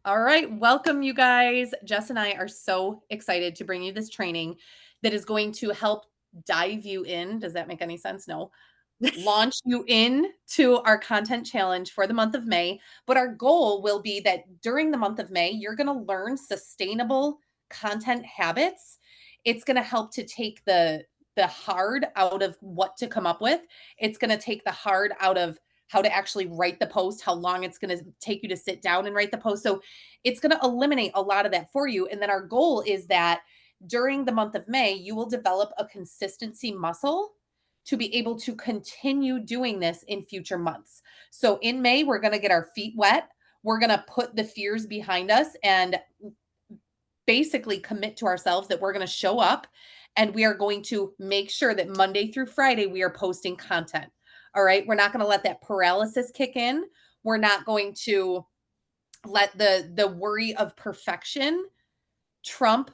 All right, welcome you guys. Jess and I are so excited to bring you this training that is going to help dive you in. Does that make any sense? No. Launch you in to our content challenge for the month of May. But our goal will be that during the month of May, you're going to learn sustainable content habits. It's going to help to take the hard out of what to come up with. It's going to take the hard out of how to actually write the post, how long it's going to take you to sit down and write the post. So it's going to eliminate a lot of that for you. And then our goal is that during the month of May, you will develop a consistency muscle to be able to continue doing this in future months. So in May, we're going to get our feet wet. We're going to put the fears behind us and basically commit to ourselves that we're going to show up and we are going to make sure that Monday through Friday we are posting content. All right. We're not going to let that paralysis kick in. We're not going to let the worry of perfection trump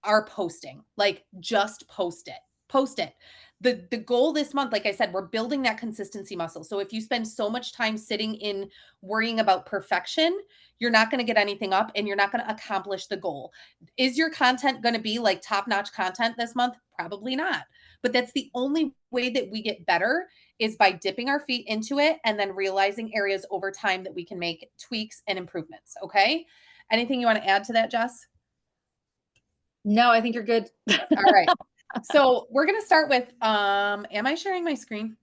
our posting. Like just post it. Post it. The goal this month, like I said, we're building that consistency muscle. So if you spend so much time sitting in worrying about perfection, you're not going to get anything up and you're not going to accomplish the goal. Is your content going to be like top-notch content this month? Probably not. But that's the only way that we get better is by dipping our feet into it and then realizing areas over time that we can make tweaks and improvements. Okay. Anything you want to add to that, Jess? No, I think you're good. All right. So we're going to start with, am I sharing my screen?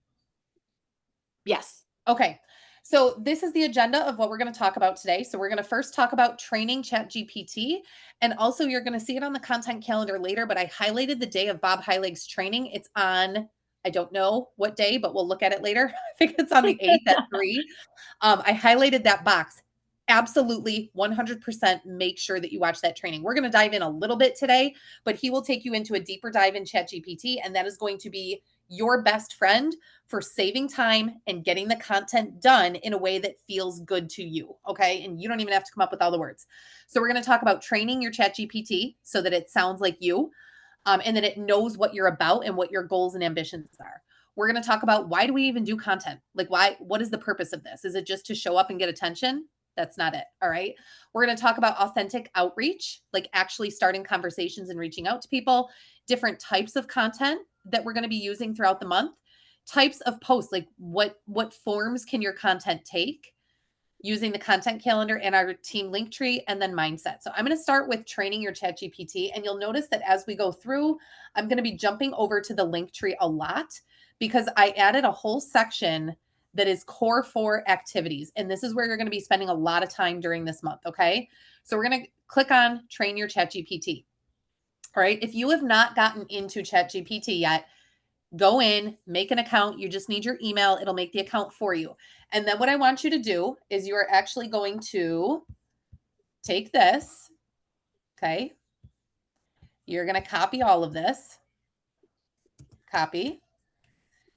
Yes. Okay. So this is the agenda of what we're going to talk about today. So we're going to first talk about training ChatGPT, and also you're going to see it on the content calendar later, but I highlighted the day of Bob Heilig's training. It's on, I don't know what day, but we'll look at it later. I think it's on the 8th at 3. I highlighted that box. Absolutely 100% make sure that you watch that training. We're going to dive in a little bit today, but he will take you into a deeper dive in ChatGPT, and that is going to be your best friend for saving time and getting the content done in a way that feels good to you. Okay. And you don't even have to come up with all the words. So, we're going to talk about training your ChatGPT so that it sounds like you, and that it knows what you're about and what your goals and ambitions are. We're going to talk about why do we even do content? Like, what is the purpose of this? Is it just to show up and get attention? That's not it. All right. We're going to talk about authentic outreach, like actually starting conversations and reaching out to people, different types of content that we're going to be using throughout the month, types of posts, like what forms can your content take, using the content calendar and our team link tree, and then mindset. So I'm going to start with training your chat GPT, and you'll notice that as we go through, I'm going to be jumping over to the link tree a lot because I added a whole section that is core 4 activities, and this is where you're going to be spending a lot of time during this month. Okay, so we're going to click on train your chat GPT. All right, if you have not gotten into chat GPT yet, go in, make an account. You just need your email. It'll make the account for you. And then what I want you to do is you are actually going to take this. Okay. You're going to copy all of this. Copy.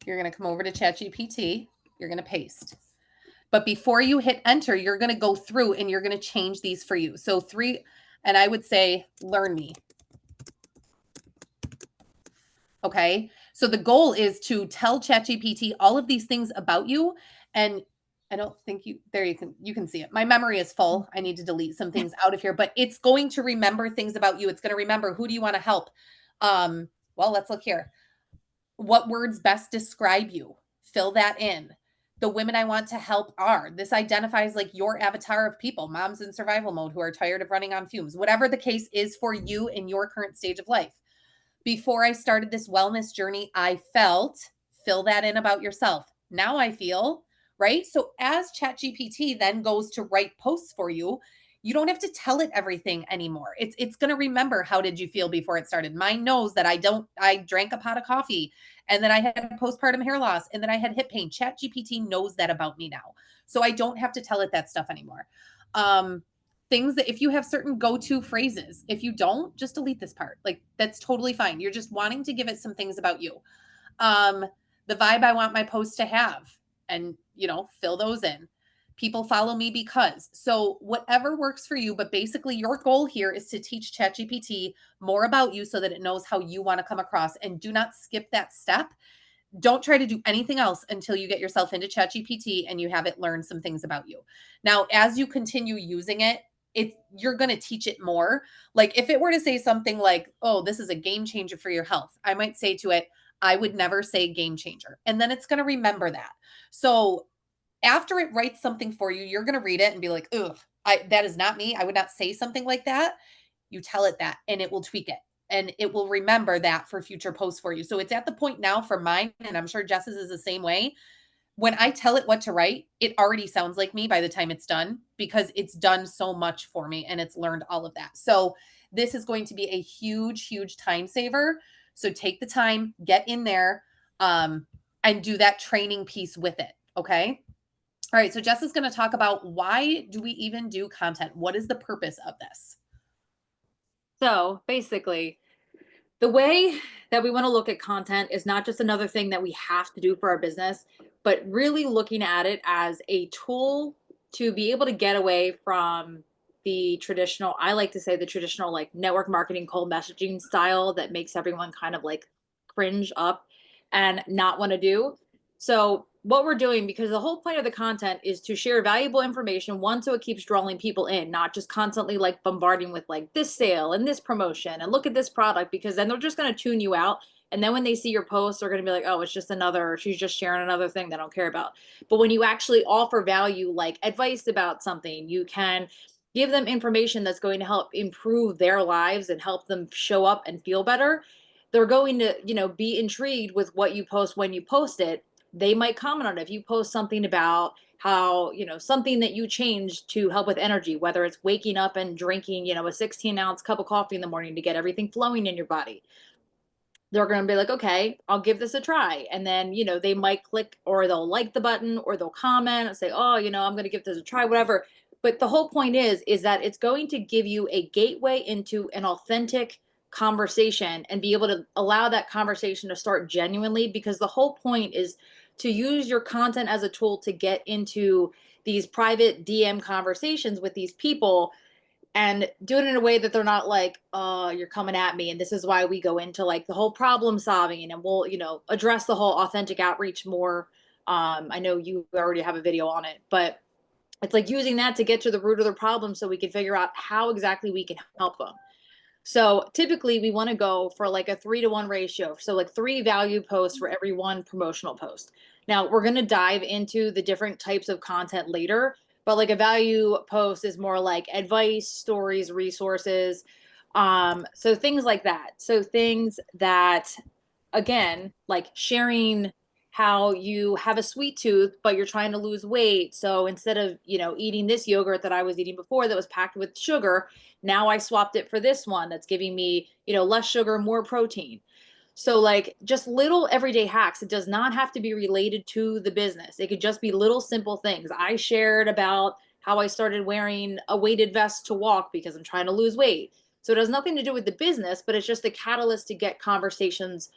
You're going to come over to ChatGPT. You're going to paste. But before you hit enter, you're going to go through and you're going to change these for you. So 3, and I would say learn me. Okay. So the goal is to tell ChatGPT all of these things about you. And I don't think you can see it. My memory is full. I need to delete some things out of here, but it's going to remember things about you. It's going to remember who do you want to help. Well, let's look here. What words best describe you? Fill that in. The women I want to help are. This identifies like your avatar of people, moms in survival mode who are tired of running on fumes. Whatever the case is for you in your current stage of life. Before I started this wellness journey, I felt, fill that in about yourself. Now I feel, right? So as ChatGPT then goes to write posts for you, you don't have to tell it everything anymore. It's going to remember how did you feel before it started. Mine knows that I drank a pot of coffee and then I had postpartum hair loss and then I had hip pain. ChatGPT knows that about me now. So I don't have to tell it that stuff anymore. Things that if you have certain go-to phrases, if you don't, just delete this part. Like that's totally fine. You're just wanting to give it some things about you. Um, the vibe I want my post to have, and fill those in. People follow me because. So whatever works for you, but basically your goal here is to teach ChatGPT more about you so that it knows how you want to come across, and do not skip that step. Don't try to do anything else until you get yourself into ChatGPT and you have it learn some things about you. Now, as you continue using it, you're going to teach it more. Like if it were to say something like, "Oh, this is a game changer for your health." I might say to it, "I would never say game changer." And then it's going to remember that. So after it writes something for you, you're going to read it and be like, "Ugh, that is not me. I would not say something like that." You tell it that and it will tweak it and it will remember that for future posts for you. So it's at the point now for mine, and I'm sure Jess's is the same way. When I tell it what to write, it already sounds like me by the time it's done because it's done so much for me and it's learned all of that. So this is going to be a huge, huge time saver. So take the time, get in there, and do that training piece with it. Okay. All right. So Jess is going to talk about why do we even do content? What is the purpose of this? So basically, the way that we want to look at content is not just another thing that we have to do for our business, but really looking at it as a tool to be able to get away from the traditional, I like to say the traditional like network marketing cold messaging style that makes everyone kind of like cringe up and not want to do. So what we're doing, because the whole point of the content is to share valuable information, one, so it keeps drawing people in, not just constantly like bombarding with like this sale and this promotion and look at this product, because then they're just going to tune you out. And then when they see your post, they're going to be like, oh, it's just another, she's just sharing another thing they don't care about. But when you actually offer value, like advice about something, you can give them information that's going to help improve their lives and help them show up and feel better. They're going to, be intrigued with what you post when you post it. They might comment on it. If you post something about how, something that you changed to help with energy, whether it's waking up and drinking, a 16-ounce cup of coffee in the morning to get everything flowing in your body, they're going to be like, okay, I'll give this a try. And then, they might click or they'll like the button or they'll comment and say, oh, I'm going to give this a try, whatever. But the whole point is that it's going to give you a gateway into an authentic conversation and be able to allow that conversation to start genuinely, because the whole point is to use your content as a tool to get into these private DM conversations with these people and do it in a way that they're not like, oh, you're coming at me. And this is why we go into like the whole problem solving, and we'll, address the whole authentic outreach more. I know you already have a video on it, but it's like using that to get to the root of the problem so we can figure out how exactly we can help them. So typically we want to go for like a 3-to-1 ratio. So like 3 value posts for every 1 promotional post. Now we're going to dive into the different types of content later, but like a value post is more like advice, stories, resources. So things like that. So things that, again, like sharing how you have a sweet tooth, but you're trying to lose weight. So instead of, eating this yogurt that I was eating before that was packed with sugar, now I swapped it for this one that's giving me, less sugar, more protein. So like just little everyday hacks. It does not have to be related to the business. It could just be little simple things. I shared about how I started wearing a weighted vest to walk because I'm trying to lose weight. So it has nothing to do with the business, but it's just a catalyst to get conversations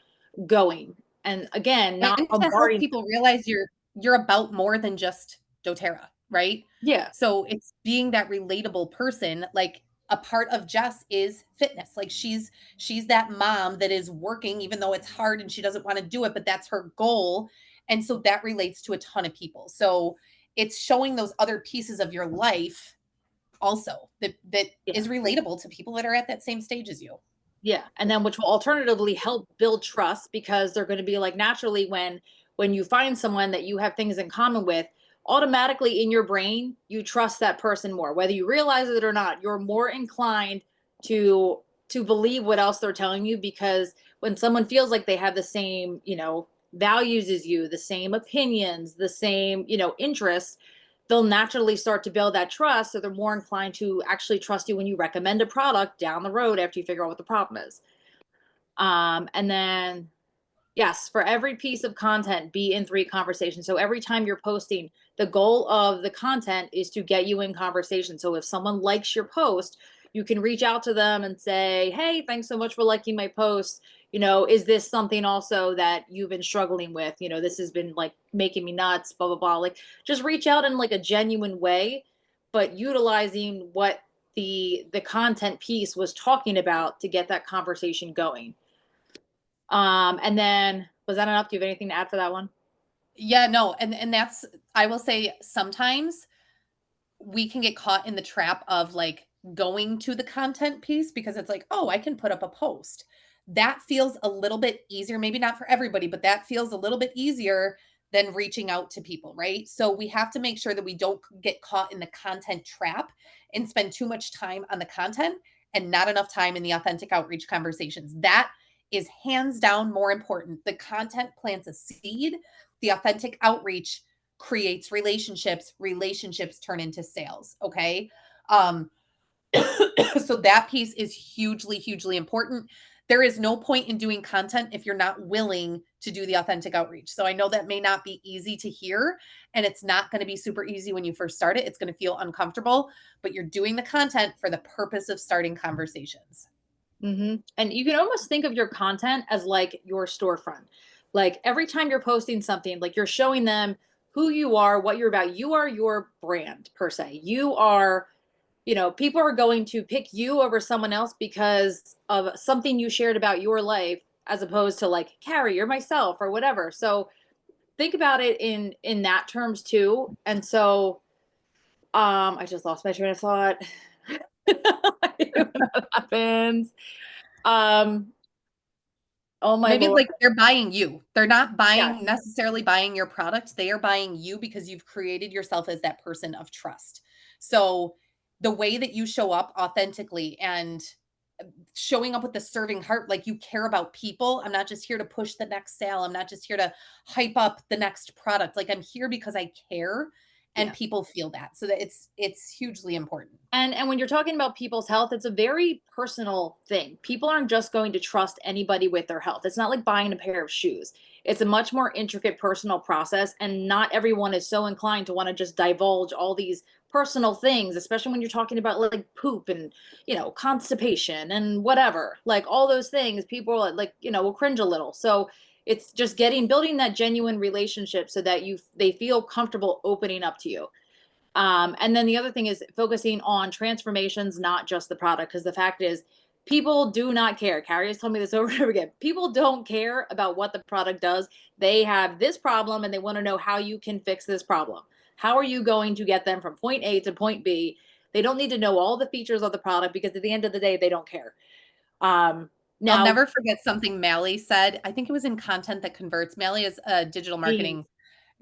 going. And again, not And to help bombarding. people realize you're about more than just doTERRA, right? Yeah. So it's being that relatable person. Like a part of Jess is fitness. Like she's that mom that is working even though it's hard and she doesn't want to do it, but that's her goal. And so that relates to a ton of people. So it's showing those other pieces of your life also that Yeah. is relatable to people that are at that same stage as you. Yeah. And then which will alternatively help build trust, because they're going to be like, naturally, when you find someone that you have things in common with, automatically in your brain, you trust that person more. Whether you realize it or not, you're more inclined to believe what else they're telling you, because when someone feels like they have the same, values as you, the same opinions, the same, interests, they'll naturally start to build that trust. So they're more inclined to actually trust you when you recommend a product down the road after you figure out what the problem is. And then, yes, for every piece of content, be in 3 conversations. So every time you're posting, the goal of the content is to get you in conversation. So if someone likes your post, you can reach out to them and say, hey, thanks so much for liking my post. Is this something also that you've been struggling with? This has been like making me nuts, blah, blah, blah. Like just reach out in like a genuine way, but utilizing what the content piece was talking about to get that conversation going. And then was that enough? Do you have anything to add for that one? Yeah, no, and that's I will say sometimes we can get caught in the trap of like going to the content piece because it's like, oh, I can put up a post. That feels a little bit easier, maybe not for everybody, but that feels a little bit easier than reaching out to people, right? So we have to make sure that we don't get caught in the content trap and spend too much time on the content and not enough time in the authentic outreach conversations. That is hands down more important. The content plants a seed, the authentic outreach creates relationships, relationships turn into sales. Okay. Um, so that piece is hugely, hugely important. There is no point in doing content if you're not willing to do the authentic outreach. So I know that may not be easy to hear, and it's not going to be super easy when you first start it. It's going to feel uncomfortable, but you're doing the content for the purpose of starting conversations. And you can almost think of your content as like your storefront. Like every time you're posting something, like you're showing them who you are, what you're about. You are your brand per se. You are, people are going to pick you over someone else because of something you shared about your life, as opposed to like Carrie or myself or whatever. So think about it in that terms too. And so I just lost my train of thought. That happens. Um, oh my Maybe Lord. like they're buying you. They're not Yes. buying necessarily buying your product. They are buying you because you've created yourself as that person of trust. So the way that you show up authentically and showing up with the serving heart, like you care about people. I'm not just here to push the next sale. I'm not just here to hype up the next product. Like I'm here because I care and Yeah. people feel that. So that it's hugely important. And when you're talking about people's health, it's a very personal thing. People aren't just going to trust anybody with their health. It's not like buying a pair of shoes. It's a much more intricate personal process, and not everyone is so inclined to want to just divulge all these personal things, especially when you're talking about like poop and, constipation and whatever. Like all those things, people are like, will cringe a little. So it's just building that genuine relationship so that they feel comfortable opening up to you. And then the other thing is focusing on transformations, not just the product. Because the fact is, people do not care. Carrie has told me this over and over again. People don't care about what the product does. They have this problem and they want to know how you can fix this problem. How are you going to get them from point A to point B? They don't need to know all the features of the product because at the end of the day, they don't care. I'll Now, never forget something Mally said. I think it was in Content That Converts. Mally is a digital jeans. marketing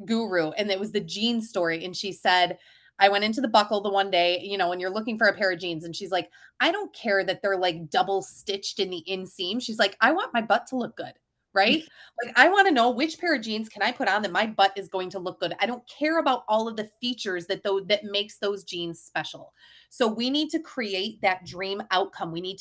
guru, and it was the jeans story. And she said, I went into the buckle the one day, when you're looking for a pair of jeans, and she's like, I don't care that they're like double stitched in the inseam. She's like, I want my butt to look good. Right. Like, I want to know which pair of jeans can I put on that my butt is going to look good. I don't care about all of the features that makes those jeans special. So we need to create that dream outcome. We need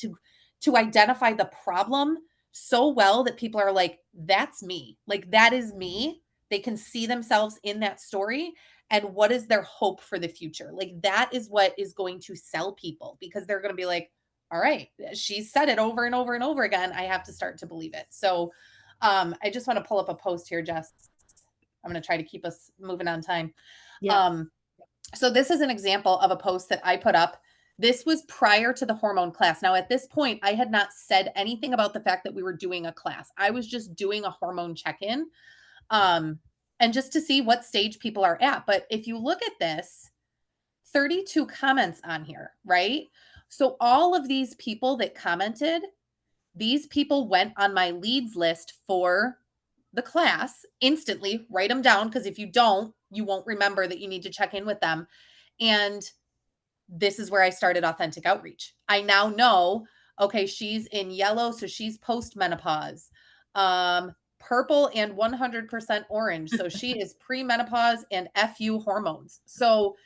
to identify the problem so well that people are like, that's me. Like, that is me. They can see themselves in that story. And what is their hope for the future? Like, that is what is going to sell people because they're going to be like, all right, she said it over and over and over again. I have to start to believe it. So, I just want to pull up a post here, Jess. I'm going to try to keep us moving on time. Yeah. Um, so this is an example of a post that I put up. This was prior to the hormone class. Now, at this point, I had not said anything about the fact that we were doing a class. I was just doing a hormone check-in, and just to see what stage people are at. But if you look at this, 32 comments on here, right? So all of these people that commented, these people went on my leads list for the class instantly. Write them down because if you don't, you won't remember that you need to check in with them. And this is where I started authentic outreach. I now know, okay, she's in yellow, so she's post-menopause. Purple and 100% orange. So she is premenopause and FU hormones. So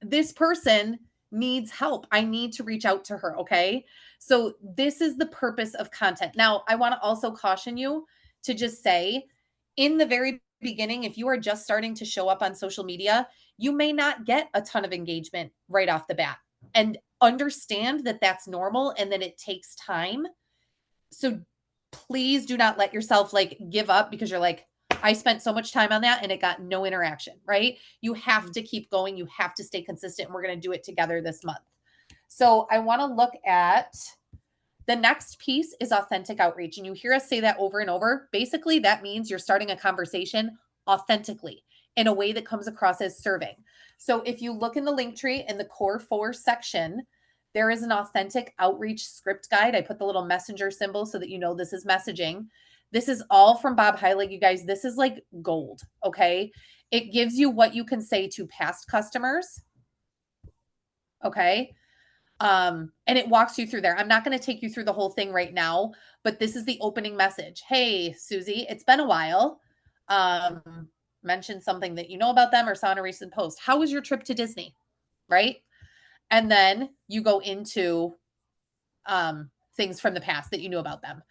this person needs help. I need to reach out to her. Okay. So this is the purpose of content. Now, I want to also caution you to just say in the very beginning, if you are just starting to show up on social media, you may not get a ton of engagement right off the bat. And understand that that's normal and that it takes time. So please do not let yourself like give up because you're like, I spent so much time on that and it got no interaction, right? You have to keep going. You have to stay consistent. And we're going to do it together this month. So I want to look at the next piece is authentic outreach. And you hear us say that over and over. Basically, that means you're starting a conversation authentically in a way that comes across as serving. So if you look in the link tree in the core 4 section, There is an authentic outreach script guide. I put the little messenger symbol so that you know this is messaging. This is all from Bob Heilig, you guys. This is like gold, okay? It gives you what you can say to past customers, okay? And it walks you through there. I'm not going to take you through the whole thing right now, but this is the opening message. Hey, Susie, it's been a while. Mention something that you know about them or saw in a recent post. How was your trip to Disney? Right? And then you go into things from the past that you knew about them.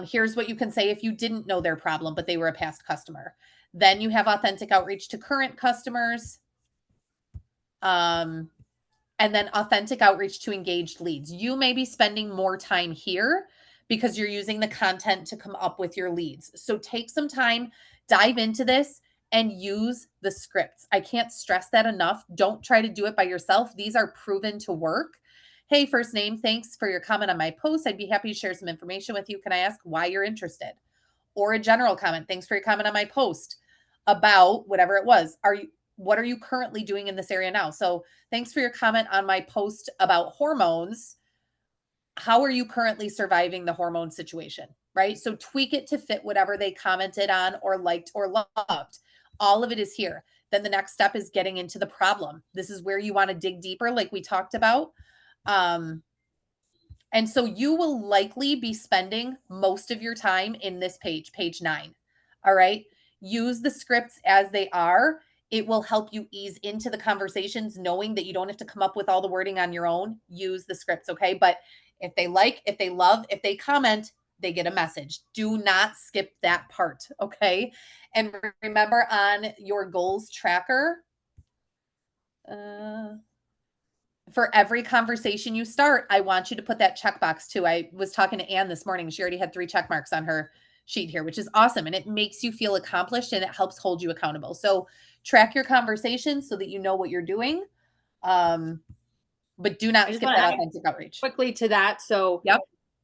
Here's what you can say if you didn't know their problem, but they were a past customer. Then you have authentic outreach to current customers. And then authentic outreach to engaged leads. You may be spending more time here because you're using the content to come up with your leads. So take some time, dive into this, and use the scripts. I can't stress that enough. Don't try to do it by yourself. These are proven to work. Hey, first name, thanks for your comment on my post. I'd be happy to share some information with you. Can I ask why you're interested? Or a general comment. Thanks for your comment on my post about whatever it was. What are you currently doing in this area now? So thanks for your comment on my post about hormones. How are you currently surviving the hormone situation? Right? So tweak it to fit whatever they commented on or liked or loved. All of it is here. Then the next step is getting into the problem. This is where you want to dig deeper, like we talked about. And so you will likely be spending most of your time in this page, page 9. All right. Use the scripts as they are. It will help you ease into the conversations, knowing that you don't have to come up with all the wording on your own. Use the scripts, okay? But if they like, if they love, if they comment, they get a message. Do not skip that part, okay? And remember on your goals tracker, for every conversation you start, I want you to put that checkbox too. I was talking to Anne this morning. She already had 3 check marks on her sheet here, which is awesome. And it makes you feel accomplished and it helps hold you accountable. So track your conversations so that you know what you're doing. But do not skip that authentic outreach. Quickly to that. So yep.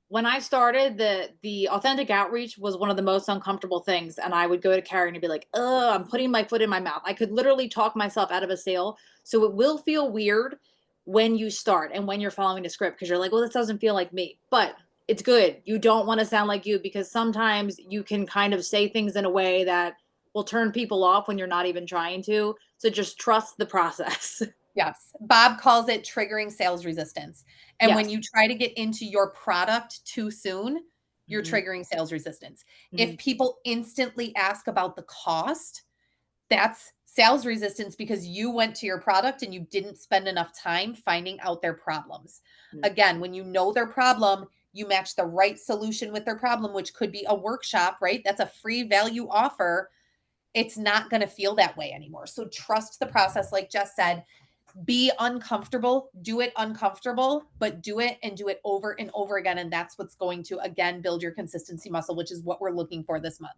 When I started, the authentic outreach was one of the most uncomfortable things. And I would go to Carrie and be like, oh, I'm putting my foot in my mouth. I could literally talk myself out of a sale. So it will feel weird when you start and when you're following the script, because you're like, well, this doesn't feel like me. But it's good. You don't want to sound like you, because sometimes you can kind of say things in a way that will turn people off when you're not even trying to. So just trust the process. Yes. Bob calls it triggering sales resistance. And when you try to get into your product too soon, you're triggering sales resistance. If people instantly ask about the cost, that's sales resistance, because you went to your product and you didn't spend enough time finding out their problems. Again, when you know their problem, you match the right solution with their problem, which could be a workshop, right? That's a free value offer. It's not going to feel that way anymore. So trust the process. Like Jess said, be uncomfortable, do it uncomfortable, but do it and do it over and over again. And that's what's going to, again, build your consistency muscle, which is what we're looking for this month.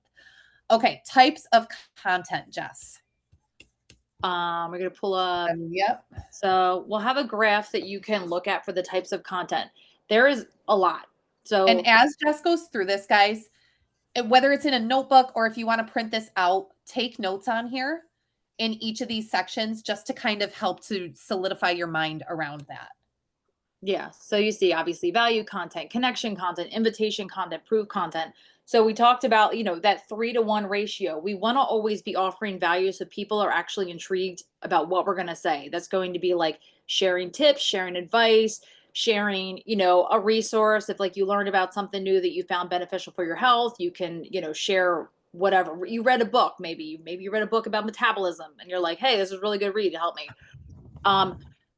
Okay. Types of content, Jess. We're going to pull up. Yep. So we'll have a graph that you can look at for the types of content. There is a lot. So, and as Jess goes through this, guys, whether it's in a notebook or if you want to print this out, take notes on here in each of these sections, just to kind of help to solidify your mind around that. Yeah. So you see, obviously, value content, connection content, invitation content, proof content. So we talked about, that 3-to-1 ratio. We want to always be offering value so people are actually intrigued about what we're going to say. That's going to be like sharing tips, sharing advice, sharing, a resource. If like you learned about something new that you found beneficial for your health, you can, share whatever. You read a book, maybe you read a book about metabolism and you're like, hey, this is a really good read to help me.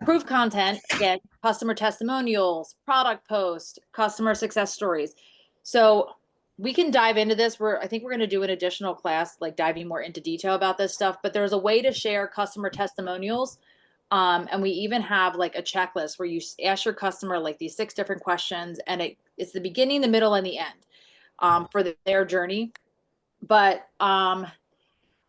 Proof content, again, customer testimonials, product posts, customer success stories. So we can dive into this. I think we're going to do an additional class, like diving more into detail about this stuff, but there's a way to share customer testimonials. And we even have like a checklist where you ask your customer like these 6 different questions, and it's the beginning, the middle, and the end for their journey. But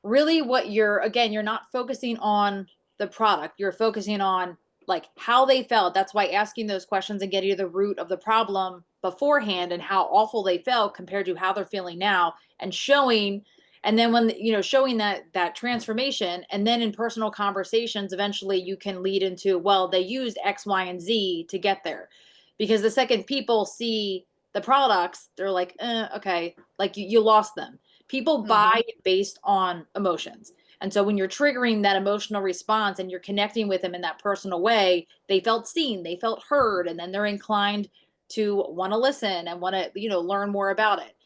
really what you're not focusing on the product. You're focusing on like how they felt. That's why asking those questions and getting to the root of the problem beforehand and how awful they felt compared to how they're feeling now, and showing And then when, showing that transformation, and then in personal conversations, eventually you can lead into, well, they used X, Y, and Z to get there. Because the second people see the products, they're like, okay, like you lost them. People Mm-hmm. buy based on emotions. And so when you're triggering that emotional response and you're connecting with them in that personal way, they felt seen, they felt heard, and then they're inclined to want to listen and want to, learn more about it.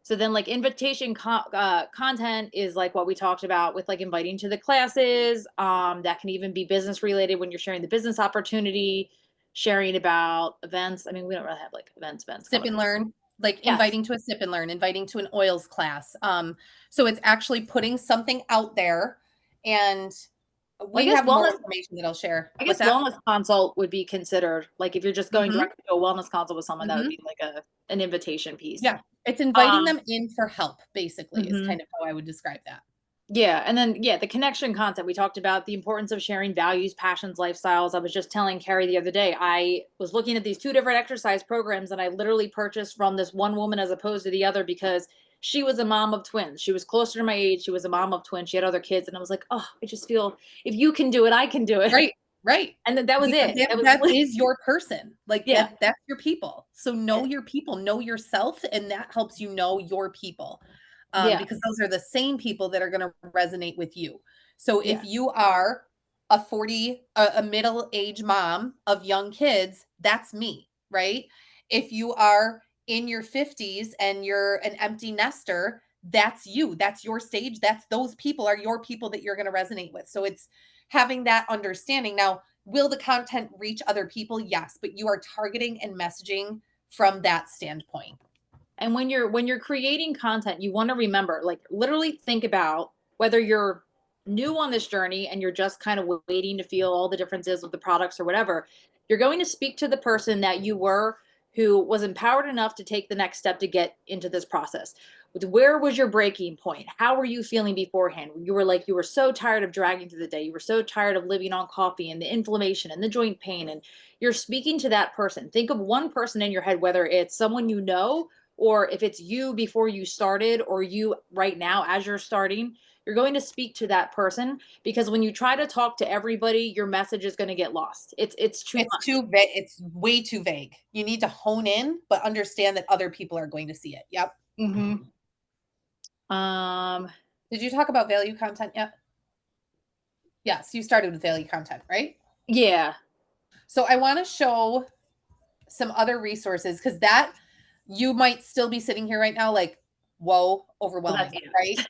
So then, like, content is like what we talked about with like inviting to the classes. That can even be business related when you're sharing the business opportunity, sharing about events. I mean, we don't really have like events Sip coming and up. learn, like Yes. inviting to a sip and learn, inviting to an oils class. So it's actually putting something out there, and Well, we have more information that I'll share. I What's guess that? wellness consult would be considered like if you're just going Mhm, directly to a wellness consult with someone, that would mhm. be like an invitation piece. Yeah, it's inviting Um, them in for help, basically, is mhm. kind of how I would describe that. Yeah, and then yeah, the connection content, we talked about the importance of sharing values, passions, lifestyles. I was just telling Carrie the other day, I was looking at these two different exercise programs, and I literally purchased from this one woman as opposed to the other because she was a mom of twins. She was closer to my age. She was a mom of twins. She had other kids, and I was like, oh, I just feel if you can do it, I can do it. Right, right. And that was Because it. That was that is your person, like, yeah, that's your people. So know yeah, your people, know yourself, and that helps you know your people, yeah, because those are the same people that are gonna resonate with you. So if yeah. you are a middle-aged mom of young kids, that's me, right? If you are in your 50s and you're an empty nester, that's you, that's your stage, that's those people are your people that you're gonna resonate with. So it's having that understanding. Now, will the content reach other people? Yes, but you are targeting and messaging from that standpoint. And when you're creating content, you want to remember, like literally think about whether you're new on this journey and you're just kind of waiting to feel all the differences with the products or whatever. You're going to speak to the person that you were who was empowered enough to take the next step to get into this process. Where was your breaking point? How were you feeling beforehand? You were like you were so tired of dragging through the day. You were so tired of living on coffee and the inflammation and the joint pain, and you're speaking to that person. Think of one person in your head, whether it's someone you know or if it's you before you started or you right now as you're starting. You're going to speak to that person, because when you try to talk to everybody, your message is going to get lost. It's too It's much. too vague. It's way too vague. You need to hone in, but understand that other people are going to see it. Yep. Hmm. um Did you talk about value content yet? Yes, you started with value content, right? yeah. So I want to show some other resources because that you might still be sitting here right now like, whoa, Well, that's overwhelming, right? yeah.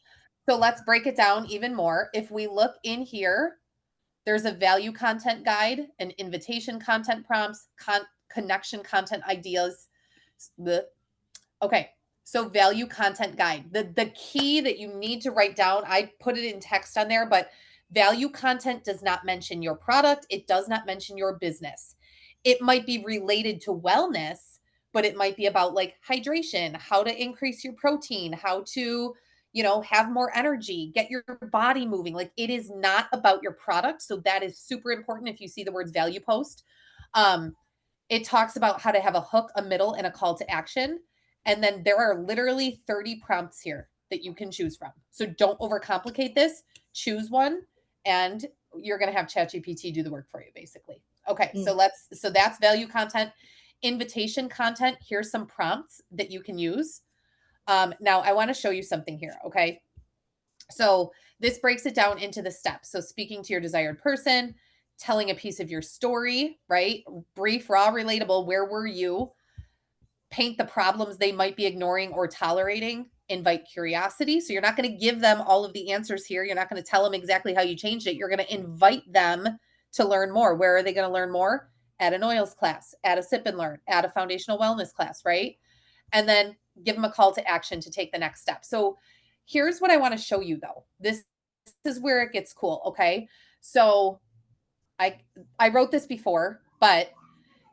So let's break it down even more. If we look in here, there's a value content guide, an invitation content prompts, connection content ideas. Okay, so value content guide. The key that you need to write down, I put it in text on there, but value content does not mention your product. It does not mention your business. It might be related to wellness, but it might be about like hydration, how to increase your protein, how to, have more energy, get your body moving. Like it is not about your product. So that is super important if you see the words value post. Um, it talks about how to have a hook, a middle, and a call to action. And then there are literally 30 prompts here that you can choose from. So don't overcomplicate this. Choose one, and you're going to have ChatGPT do the work for you, basically. Okay, Mm. so that's value content. Invitation content. Here's some prompts that you can use. Now, I want to show you something here. Okay, so this breaks it down into the steps. So speaking to your desired person, telling a piece of your story, right? Brief, raw, relatable. Where were you? Paint the problems they might be ignoring or tolerating. Invite curiosity. So you're not going to give them all of the answers here. You're not going to tell them exactly how you changed it. You're going to invite them to learn more. Where are they going to learn more? At an oils class, at a sip and learn, at a foundational wellness class, right? And then give them a call to action to take the next step. So here's what I want to show you though. This is where it gets cool, okay? So I I wrote this before, but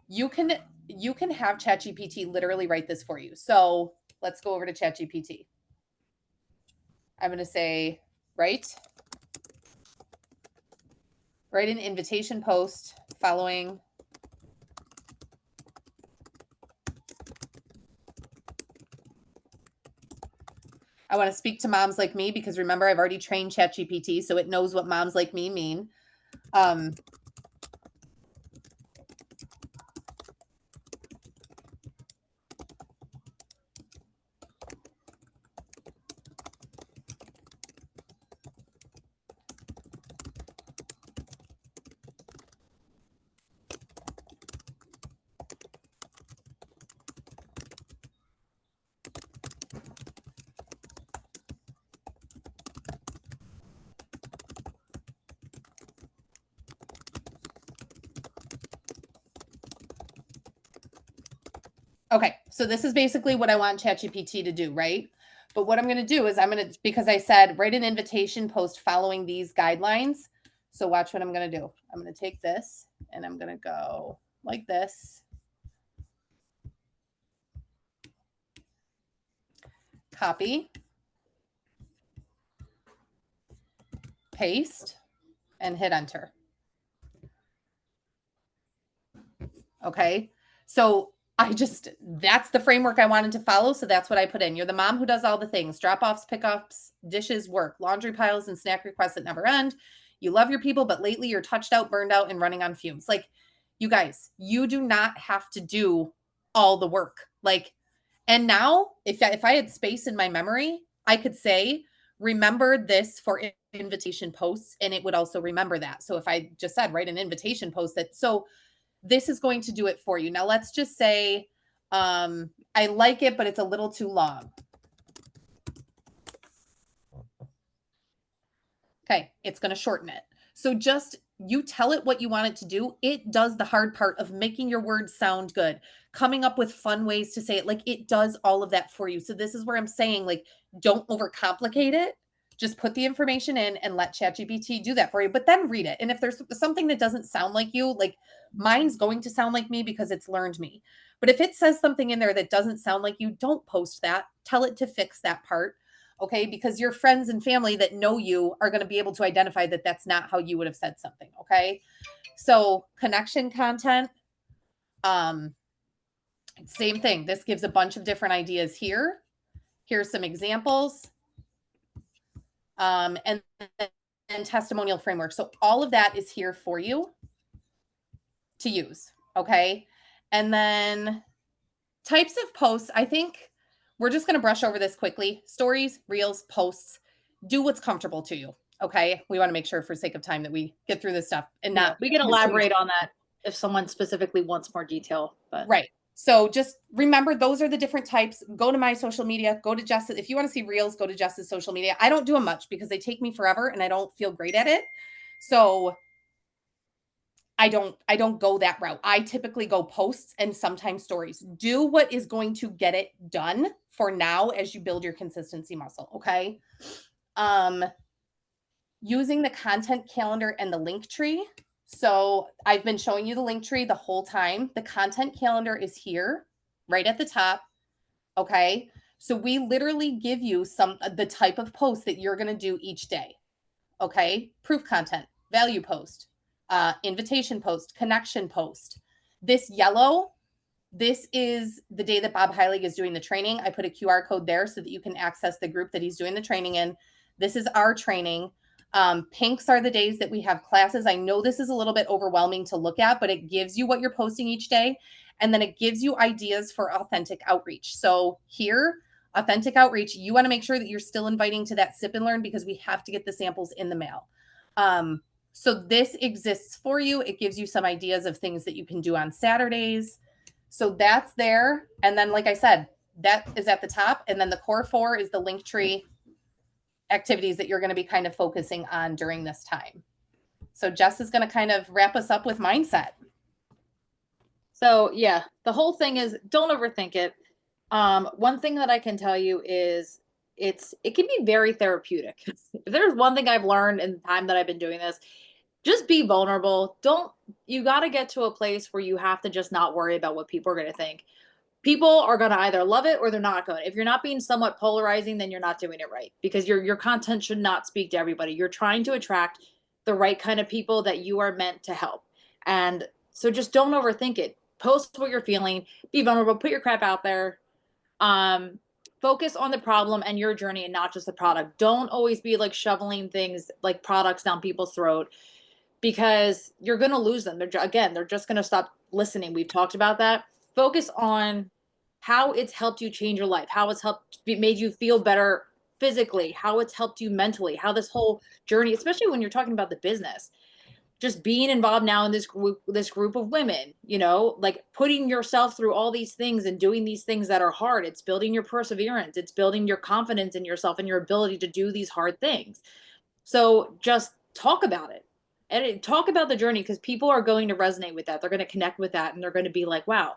you can you can have ChatGPT literally write this for you. So let's go over to ChatGPT. I'm going to say write write an invitation post following I want to speak to moms like me because remember, I've already trained ChatGPT, so it knows what moms like me mean. Okay, so this is basically what I want ChatGPT to do, right? But what I'm going to do is because I said write an invitation post following these guidelines. So watch what I'm going to do. I'm going to take this and I'm going to go like this. Copy. Paste and hit enter. Okay. So that's the framework I wanted to follow. So that's what I put in. You're the mom who does all the things: drop offs, pickups, dishes, work, laundry piles, and snack requests that never end. You love your people, but lately you're touched out, burned out, and running on fumes. Like, you guys, you do not have to do all the work. Like, and now if I had space in my memory, I could say, remember this for invitation posts, and it would also remember that. So if I just said, write an invitation post this is going to do it for you. Now, let's just say I like it, but it's a little too long. Okay, it's going to shorten it. So just you tell it what you want it to do. It does the hard part of making your words sound good, coming up with fun ways to say it. Like, it does all of that for you. So this is where I'm saying, like, don't overcomplicate it. Just put the information in and let ChatGPT do that for you, but then read it. And if there's something that doesn't sound like you, like mine's going to sound like me because it's learned me. But if it says something in there that doesn't sound like you, don't post that. Tell it to fix that part. Okay. Because your friends and family that know you are going to be able to identify that that's not how you would have said something. Okay. So connection content, same thing. This gives a bunch of different ideas here. Here's some examples. And testimonial framework. So all of that is here for you to use. Okay. And then types of posts, I think we're just going to brush over this quickly. Stories, reels, posts, do what's comfortable to you. Okay. We want to make sure, for sake of time, that we get through this stuff and not. We can elaborate on that if someone specifically wants more detail. But right. So just remember, those are the different types. Go to my social media, go to Jess's. If you want to see reels, go to Jess's social media. I don't do them much because they take me forever and I don't feel great at it. So I don't go that route. I typically go posts and sometimes stories. Do what is going to get it done for now as you build your consistency muscle. Okay. Using the content calendar and the link tree. So I've been showing you the link tree the whole time. The content calendar is here right at the top. Okay. So we literally give you the type of post that you're going to do each day. Okay. Proof content, value post, invitation post, connection post. This yellow, this is the day that Bob Heilig is doing the training. I put a QR code there so that you can access the group that he's doing the training in. This is our training. Pinks are the days that we have classes. I know this is a little bit overwhelming to look at, but it gives you what you're posting each day. And then it gives you ideas for authentic outreach. So here, authentic outreach, you want to make sure that you're still inviting to that sip and learn because we have to get the samples in the mail. So this exists for you. It gives you some ideas of things that you can do on Saturdays. So that's there. And then, like I said, that is at the top. And then the core 4 is the link tree activities that you're going to be kind of focusing on during this time. So Jess is going to kind of wrap us up with mindset. So yeah, the whole thing is don't overthink it. One thing that I can tell you is it can be very therapeutic. If there's one thing I've learned in the time that I've been doing this, just be vulnerable. You got to get to a place where you have to just not worry about what people are going to think. People are going to either love it or they're not going to. If you're not being somewhat polarizing, then you're not doing it right, because your content should not speak to everybody. You're trying to attract the right kind of people that you are meant to help. And so just don't overthink it. Post what you're feeling, be vulnerable, put your crap out there. focus on the problem and your journey and not just the product. Don't always be like shoveling things like products down people's throat, because you're going to lose them. They're just going to stop listening. We've talked about that. Focus on how it's helped you change your life, how it's made you feel better physically, how it's helped you mentally, how this whole journey, especially when you're talking about the business, just being involved now in this group of women, like putting yourself through all these things and doing these things that are hard. It's building your perseverance, it's building your confidence in yourself and your ability to do these hard things. So just talk about it, and talk about the journey, because people are going to resonate with that. They're going to connect with that, and they're going to be like, wow,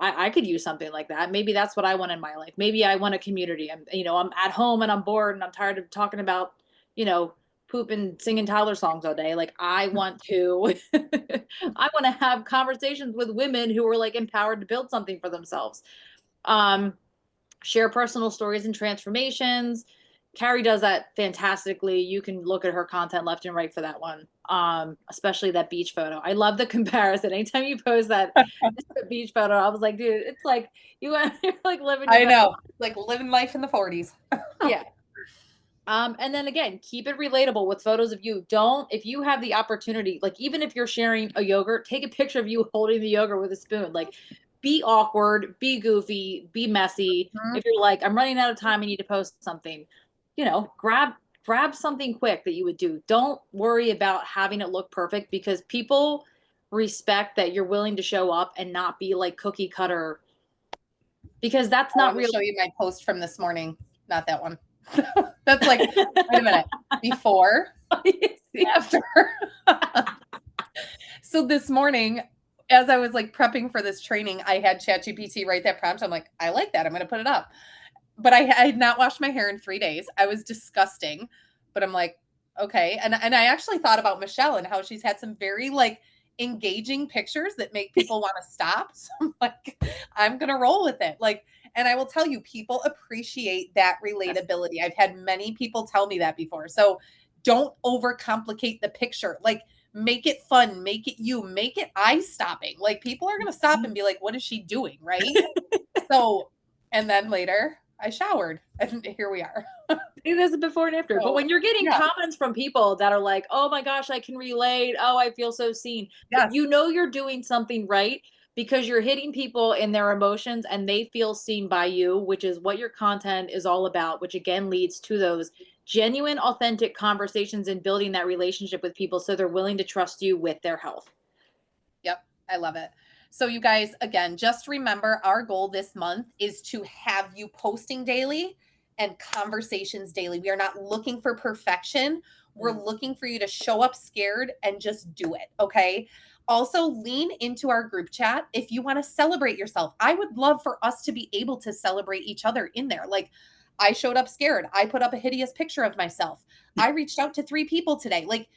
I could use something like that. Maybe that's what I want in my life. Maybe I want a community. I'm at home and I'm bored and I'm tired of talking about, you know, poop and singing Tyler songs all day. Like I want to, I want to have conversations with women who are like empowered to build something for themselves. Um, Share personal stories and transformations. Carrie does that fantastically. You can look at her content left and right for that one. Especially that beach photo. I love the comparison. Anytime you post that beach photo, I was like, dude, it's like you're like living your I best know, like living life in the 40s. yeah. And then again, keep it relatable with photos of you. If you have the opportunity, like even if you're sharing a yogurt, take a picture of you holding the yogurt with a spoon. Like be awkward, be goofy, be messy. Mhm. If you're like, I'm running out of time, I need to post something, grab something quick that you would do. Don't worry about having it look perfect, because people respect that you're willing to show up and not be like cookie cutter, because that's I not want to real. show you my post from this morning. Not that one. That's like, wait a minute. Before, after. So this morning, as I was like prepping for this training, I had ChatGPT write that prompt. I'm like, I like that. I'm going to put it up. But I had not washed my hair in 3 days. I was disgusting. But I'm like, okay. And I actually thought about Michelle and how she's had some very like engaging pictures that make people want to stop. So I'm like, I'm gonna roll with it. Like, and I will tell you, people appreciate that relatability. I've had many people tell me that before. So don't overcomplicate the picture. Like, make it fun, make it you, make it eye stopping. Like, people are gonna stop and be like, what is she doing? Right. So, and then later I showered and here we are. There's a before and after. But So, when you're getting yeah, comments from people that are like, oh my gosh, I can relate. Oh, I feel so seen. yes, You're doing something right, because you're hitting people in their emotions and they feel seen by you, which is what your content is all about, which again leads to those genuine, authentic conversations and building that relationship with people so they're willing to trust you with their health. yep, I love it. So, you guys, again, just remember our goal this month is to have you posting daily and conversations daily. We are not looking for perfection. We're looking for you to show up scared and just do it. Okay. Also, lean into our group chat if you want to celebrate yourself. I would love for us to be able to celebrate each other in there. Like, I showed up scared. I put up a hideous picture of myself. I reached out to 3 people today. Like,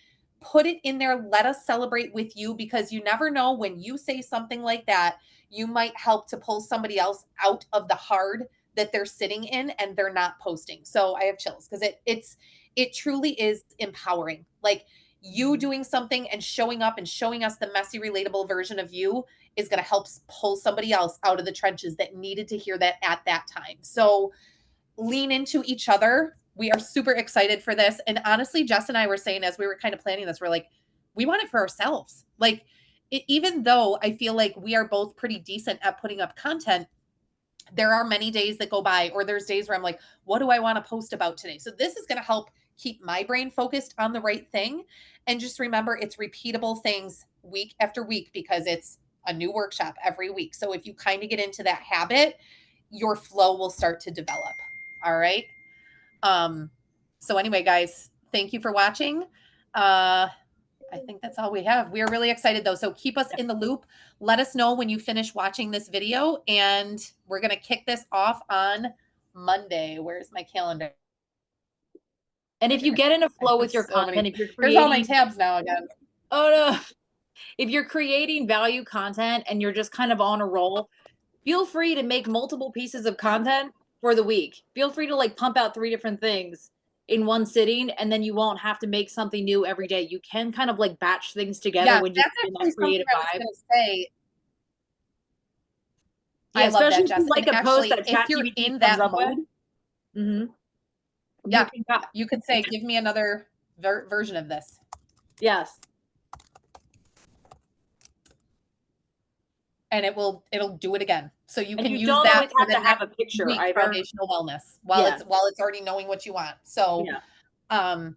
put it in there. Let us celebrate with you, because you never know when you say something like that, you might help to pull somebody else out of the hard that they're sitting in and they're not posting. So I have chills because it truly is empowering. Like, you doing something and showing up and showing us the messy, relatable version of you is going to help pull somebody else out of the trenches that needed to hear that at that time. So lean into each other. We are super excited for this. And honestly, Jess and I were saying as we were kind of planning this, we're like, we want it for ourselves. Like, even though I feel like we are both pretty decent at putting up content, there are many days that go by, or there's days where I'm like, what do I want to post about today? So this is going to help keep my brain focused on the right thing. And just remember, it's repeatable things week after week, because it's a new workshop every week. So if you kind of get into that habit, your flow will start to develop. All right. Um, so anyway, guys, thank you for watching. I think that's all we have. We are really excited though. So keep us in the loop. Let us know when you finish watching this video, and we're going to kick this off on Monday. Where's my calendar? And if you get in a flow with your So content, many. if you're Here's all my creating, tabs now again. oh no, if you're creating value content and you're just kind of on a roll, feel free to make multiple pieces of content for the week. Feel free to like pump out 3 different things in one sitting, and then you won't have to make something new every day. You can kind of like batch things together Yes, when you're that's in actually that something creative I was vibe. going to say. Yeah, I love that, especially if Jess. you like And a post actually, that if you're ChatGPT in comes that up mode, with. Mhm. You yeah, can you could say, give me another version of this. yes. And it'll do it again. So you And can you use don't that always for have the to have next a picture week, either. foundational wellness, Yeah. while it's already knowing what you want. So, Yeah.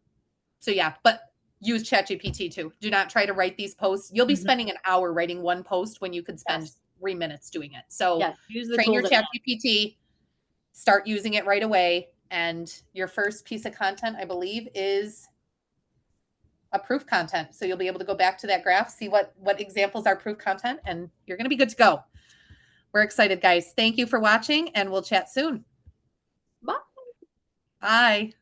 so yeah, but use ChatGPT too. Do not try to write these posts. You'll be Mhm. spending an hour writing one post when you could spend Yes. 3 minutes doing it. So Yes. Use the train your tools that ChatGPT, start using it right away. And your first piece of content, I believe, is a proof content. So you'll be able to go back to that graph, see what examples are proof content, and you're going to be good to go. We're excited, guys. Thank you for watching, and we'll chat soon. Bye. Bye.